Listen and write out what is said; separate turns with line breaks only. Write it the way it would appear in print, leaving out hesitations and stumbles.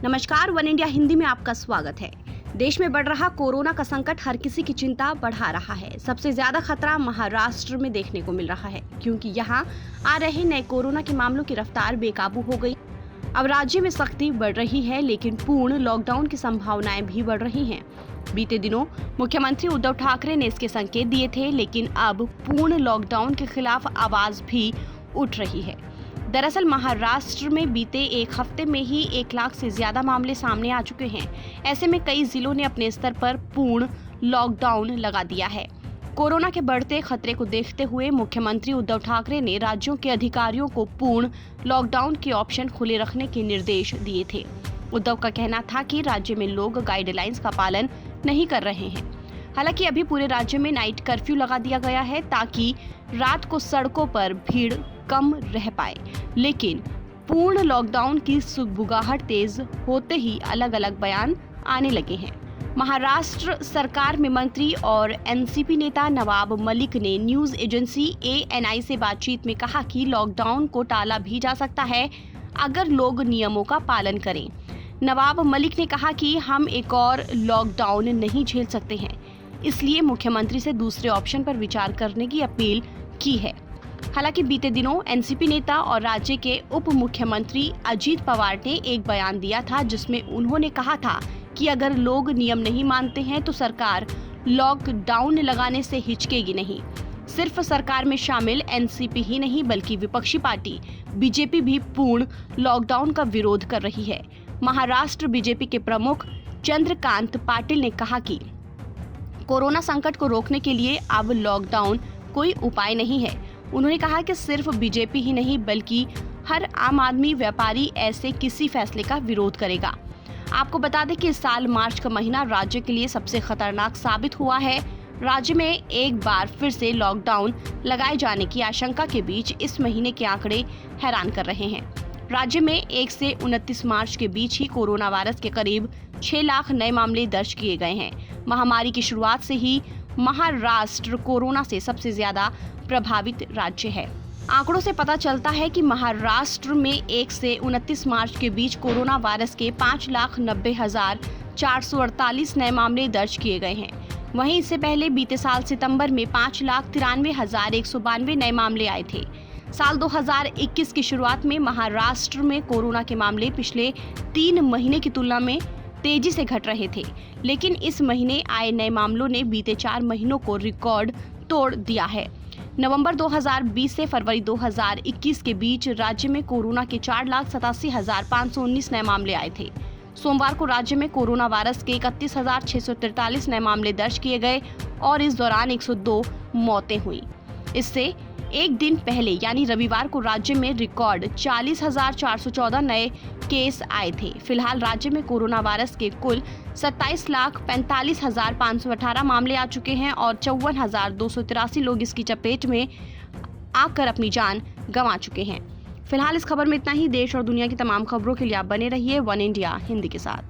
नमस्कार, one India Hindi में आपका स्वागत है। देश में बढ़ रहा कोरोना का संकट हर किसी की चिंता बढ़ा रहा है। सबसे ज्यादा खतरा महाराष्ट्र में देखने को मिल रहा है, क्योंकि यहाँ आ रहे नए कोरोना के मामलों की रफ्तार बेकाबू हो गई। अब राज्य में सख्ती बढ़ रही है, लेकिन पूर्ण लॉकडाउन की संभावनाएं भी बढ़ रही हैं। बीते दिनों मुख्यमंत्री उद्धव ठाकरे ने इसके संकेत दिए थे, लेकिन अब पूर्ण लॉकडाउन के खिलाफ आवाज भी उठ रही है। दरअसल महाराष्ट्र में बीते एक हफ्ते में ही 1 लाख से ज्यादा मामले सामने आ चुके हैं। ऐसे में कई जिलों ने अपने स्तर पर पूर्ण लॉकडाउन लगा दिया है। कोरोना के बढ़ते खतरे को देखते हुए मुख्यमंत्री उद्धव ठाकरे ने राज्यों के अधिकारियों को पूर्ण लॉकडाउन के ऑप्शन खुले रखने के निर्देश दिए थे। उद्धव का कहना था कि राज्य में लोग गाइडलाइंस का पालन नहीं कर रहे हैं। हालांकि अभी पूरे राज्य में नाइट कर्फ्यू लगा दिया गया है, ताकि रात को सड़कों पर भीड़ कम रह पाए। लेकिन पूर्ण लॉकडाउन की सुगबुगाहट तेज होते ही अलग अलग बयान आने लगे हैं। महाराष्ट्र सरकार में मंत्री और एनसीपी नेता नवाब मलिक ने न्यूज एजेंसी ANI से बातचीत में कहा कि लॉकडाउन को टाला भी जा सकता है अगर लोग नियमों का पालन करें। नवाब मलिक ने कहा कि हम एक और लॉकडाउन नहीं झेल सकते हैं, इसलिए मुख्यमंत्री से दूसरे ऑप्शन पर विचार करने की अपील की है। हालांकि बीते दिनों एनसीपी नेता और राज्य के उप मुख्यमंत्री अजीत पवार ने एक बयान दिया था, जिसमें उन्होंने कहा था कि अगर लोग नियम नहीं मानते हैं तो सरकार लॉकडाउन लगाने से हिचकेगी नहीं। सिर्फ सरकार में शामिल एनसीपी ही नहीं, बल्कि विपक्षी पार्टी बीजेपी भी पूर्ण लॉकडाउन का विरोध कर रही है। महाराष्ट्र बीजेपी के प्रमुख चंद्रकांत पाटिल ने कहा कि कोरोना संकट को रोकने के लिए अब लॉकडाउन कोई उपाय नहीं है। उन्होंने कहा कि सिर्फ बीजेपी ही नहीं, बल्कि हर आम आदमी व्यापारी ऐसे किसी फैसले का विरोध करेगा। आपको बता दें कि इस साल मार्च का महीना राज्य के लिए सबसे खतरनाक साबित हुआ है। राज्य में एक बार फिर से लॉकडाउन लगाए जाने की आशंका के बीच इस महीने के आंकड़े हैरान कर रहे हैं। राज्य में 1 से 29 मार्च के बीच ही कोरोना वायरस के करीब 6 लाख नए मामले दर्ज किए गए हैं। महामारी की शुरुआत से ही महाराष्ट्र कोरोना से सबसे ज्यादा प्रभावित राज्य है। आंकड़ों से पता चलता है कि महाराष्ट्र में 1 से 29 मार्च के बीच कोरोना वायरस के 5,90,448 नए मामले दर्ज किए गए हैं। वहीं इससे पहले बीते साल सितंबर में 5,93,192 नए मामले आए थे। साल 2021 की शुरुआत में महाराष्ट्र में कोरोना के मामले पिछले 3 महीने की तुलना में तेजी से घट रहे थे, लेकिन इस महीने आए नए मामलों ने बीते 4 महीनों को रिकॉर्ड तोड़ दिया है। नवंबर 2020 से फरवरी 2021 के बीच राज्य में कोरोना के 4,87,519 नए मामले आए थे। सोमवार को राज्य में कोरोना वायरस के 31,643 नए मामले दर्ज किए गए और इस दौरान 102 मौतें हुई। इससे एक दिन पहले यानी रविवार को राज्य में रिकॉर्ड 40,414 नए केस आए थे। फिलहाल राज्य में कोरोना वायरस के कुल 27,45,518 मामले आ चुके हैं और 54,283 लोग इसकी चपेट में आकर अपनी जान गंवा चुके हैं। फिलहाल इस खबर में इतना ही। देश और दुनिया की तमाम खबरों के लिए आप बने रहिए वन इंडिया हिंदी के साथ।